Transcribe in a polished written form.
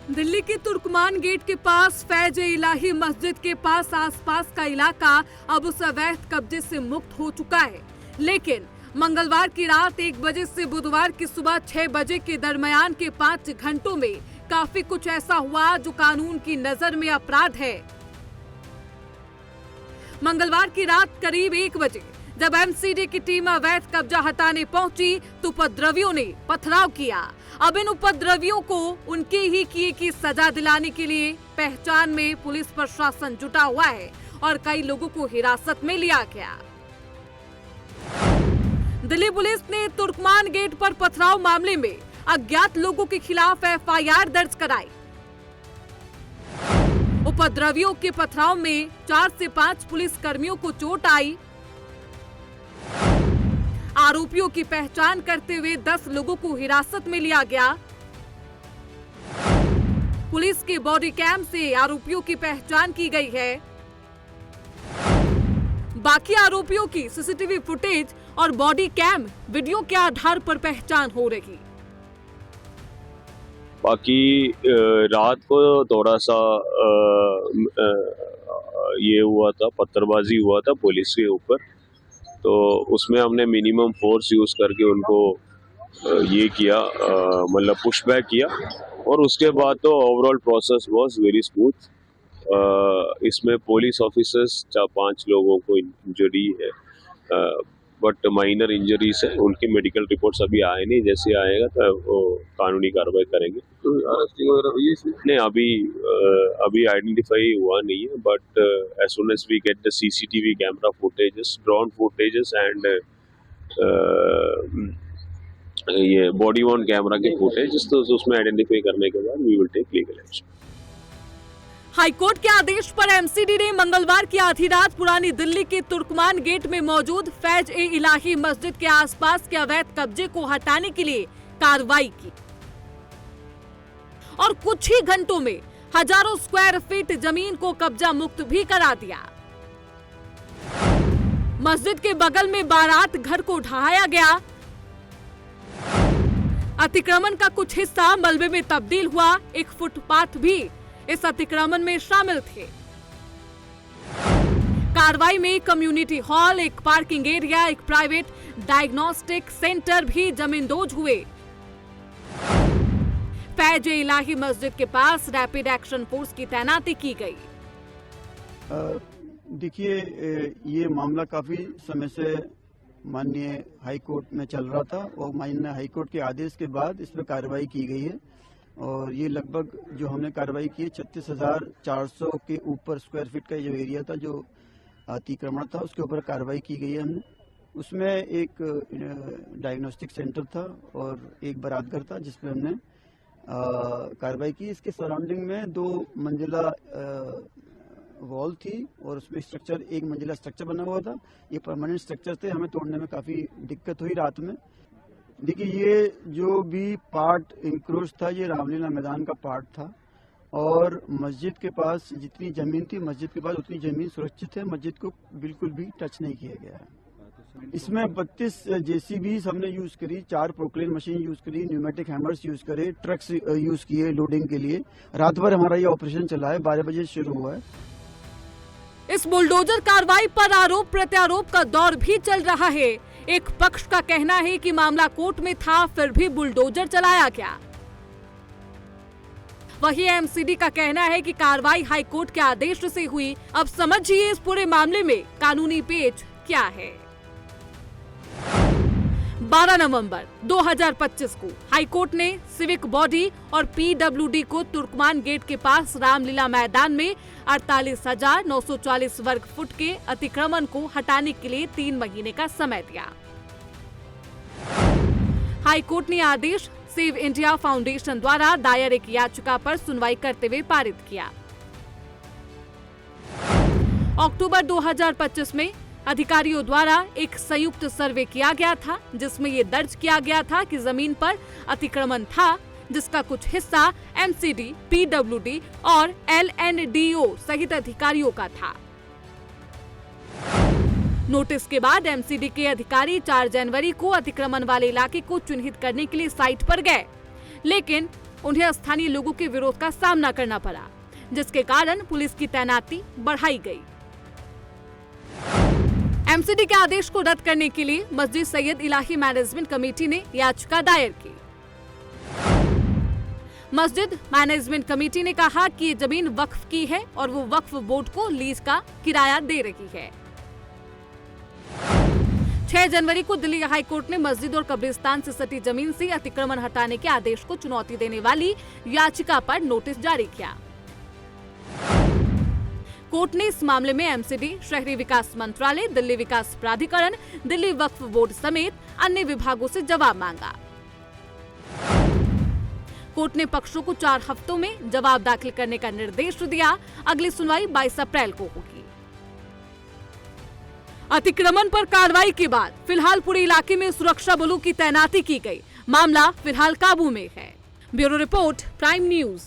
दिल्ली के तुर्कमान गेट के पास फैज-ए-इलाही मस्जिद के पास आसपास का इलाका अब उस अवैध कब्जे से मुक्त हो चुका है। लेकिन मंगलवार की रात 1 बजे से बुधवार की सुबह 6 बजे के दरमियान के 5 घंटों में काफी कुछ ऐसा हुआ जो कानून की नजर में अपराध है। मंगलवार की रात करीब 1 बजे जब एमसीडी की टीम अवैध कब्जा हटाने पहुंची तो उपद्रवियों ने पथराव किया। अब इन उपद्रवियों को उनके ही किए की सजा दिलाने के लिए पहचान में पुलिस प्रशासन जुटा हुआ है और कई लोगों को हिरासत में लिया गया। दिल्ली पुलिस ने तुर्कमान गेट पर पथराव मामले में अज्ञात लोगों के खिलाफ एफआईआर दर्ज कराई। उपद्रवियों के पथराव में 4 से 5 पुलिस कर्मियों को चोट आई। आरोपियों की पहचान करते हुए 10 लोगों को हिरासत में लिया गया। पुलिस के बॉडी कैम से आरोपियों की पहचान की गई है। बाकी आरोपियों की सीसीटीवी फुटेज और बॉडी कैम वीडियो के आधार पर पहचान हो रही। बाकी रात को थोड़ा सा ये हुआ था, पत्थरबाजी हुआ था पुलिस के ऊपर, तो उसमें हमने मिनिमम फोर्स यूज करके उनको ये किया, मतलब पुश बैक किया और उसके बाद तो overall process was very smooth. इसमें पुलिस ऑफिसर्स 4-5 लोगों को इंजरी है, बट माइनर इंजरीज है। उनकी मेडिकल रिपोर्ट्स अभी आए नहीं, जैसे आएगा तो वो कानूनी कार्रवाई करेंगे। तो अरेस्टिंग वगैरह हुई है? नहीं, अभी आइडेंटिफाई हुआ नहीं है, but as soon as we get the CCTV camera footages, drone footages and ये बॉडी वॉर्न कैमरा के फुटेजेस, तो उसमें आइडेंटिफाई करने के बाद we will take legal action. High court के आदेश पर एमसीडी ने मंगलवार की आधी रात पुरानी दिल्ली के तुर्कमान गेट में मौजूद फैज-ए-इलाही मस्जिद के आसपास के अवैध कब्जे को हटाने के लिए कार्रवाई की और कुछ ही घंटों में हजारों स्क्वायर फीट जमीन को कब्जा मुक्त भी करा दिया। मस्जिद के बगल में बारात घर को ढहाया गया। अतिक्रमण का कुछ हिस्सा मलबे में तब्दील हुआ। एक फुटपाथ भी इस अतिक्रमण में शामिल थे। कार्रवाई में कम्युनिटी हॉल, एक पार्किंग एरिया, एक प्राइवेट डायग्नोस्टिक सेंटर भी जमींदोज हुए। फैज-ए-इलाही मस्जिद के पास रैपिड एक्शन फोर्स की तैनाती की गई। देखिए, ये मामला काफी समय से माननीय हाई कोर्ट में चल रहा था और माननीय हाई कोर्ट के आदेश के बाद इस पर कार्रवाई की गई है और ये लगभग जो हमने कार्रवाई की है 36,400 के ऊपर स्क्वायर फीट का जो एरिया था, जो अतिक्रमण था, उसके ऊपर कार्रवाई की गई है हमने। उसमें एक डायग्नोस्टिक सेंटर था और एक बारात घर था जिसमें हमने कार्रवाई की। इसके सराउंडिंग में 2 मंजिला वॉल थी और उसमें स्ट्रक्चर 1 मंजिला स्ट्रक्चर बना हुआ था। ये परमानेंट स्ट्रक्चर थे, हमें तोड़ने में काफी दिक्कत हुई रात में। देखिए, ये जो भी पार्ट इंक्रोच था ये रामलीला मैदान का पार्ट था और मस्जिद के पास जितनी जमीन थी मस्जिद के पास उतनी जमीन सुरक्षित है। मस्जिद को बिल्कुल भी टच नहीं किया गया है। इसमें 32 जेसीबी हमने यूज करी, 4 प्रोक्लेन मशीन यूज करी, न्यूमेटिक हैमर्स यूज करे, ट्रक्स यूज किए लोडिंग के लिए। रात भर हमारा ये ऑपरेशन चला है, 12 बजे शुरू हुआ है। इस बुलडोजर कार्रवाई पर आरोप प्रत्यारोप का दौर भी चल रहा है। एक पक्ष का कहना है कि मामला कोर्ट में था, फिर भी बुलडोजर चलाया गया। वहीं एमसीडी का कहना है कि कार्रवाई हाईकोर्ट के आदेश से हुई। अब समझिए इस पूरे मामले में कानूनी पेच क्या है। 12 नवंबर 2025 को हाईकोर्ट ने सिविक बॉडी और पीडब्ल्यूडी को तुर्कमान गेट के पास रामलीला मैदान में 48,940 वर्ग फुट के अतिक्रमण को हटाने के लिए 3 महीने का समय दिया। हाईकोर्ट ने आदेश सेव इंडिया फाउंडेशन द्वारा दायर एक याचिका पर सुनवाई करते हुए पारित किया। अक्टूबर 2025 में अधिकारियों द्वारा एक संयुक्त सर्वे किया गया था जिसमें ये दर्ज किया गया था कि जमीन पर अतिक्रमण था जिसका कुछ हिस्सा एमसीडी, पीडब्ल्यूडी और एलएनडीओ सहित अधिकारियों का था। नोटिस के बाद एमसीडी के अधिकारी 4 जनवरी को अतिक्रमण वाले इलाके को चिन्हित करने के लिए साइट पर गए, लेकिन उन्हें स्थानीय लोगों के विरोध का सामना करना पड़ा, जिसके कारण पुलिस की तैनाती बढ़ाई गई। एमसीडी के आदेश को रद्द करने के लिए मस्जिद सैयद इलाही मैनेजमेंट कमेटी ने याचिका दायर की। मस्जिद मैनेजमेंट कमेटी ने कहा कि ये जमीन वक्फ की है और वो वक्फ बोर्ड को लीज का किराया दे रही है। 6 जनवरी को दिल्ली हाई कोर्ट ने मस्जिद और कब्रिस्तान से सटी जमीन से अतिक्रमण हटाने के आदेश को चुनौती देने वाली याचिका पर नोटिस जारी किया। कोर्ट ने इस मामले में एमसीडी, शहरी विकास मंत्रालय, दिल्ली विकास प्राधिकरण, दिल्ली वक्फ बोर्ड समेत अन्य विभागों से जवाब मांगा। कोर्ट ने पक्षों को 4 हफ्तों में जवाब दाखिल करने का निर्देश दिया। अगली सुनवाई 22 अप्रैल को होगी। अतिक्रमण पर कार्रवाई के बाद फिलहाल पूरे इलाके में सुरक्षा बलों की तैनाती की गई। मामला फिलहाल काबू में है। Bureau report, prime news.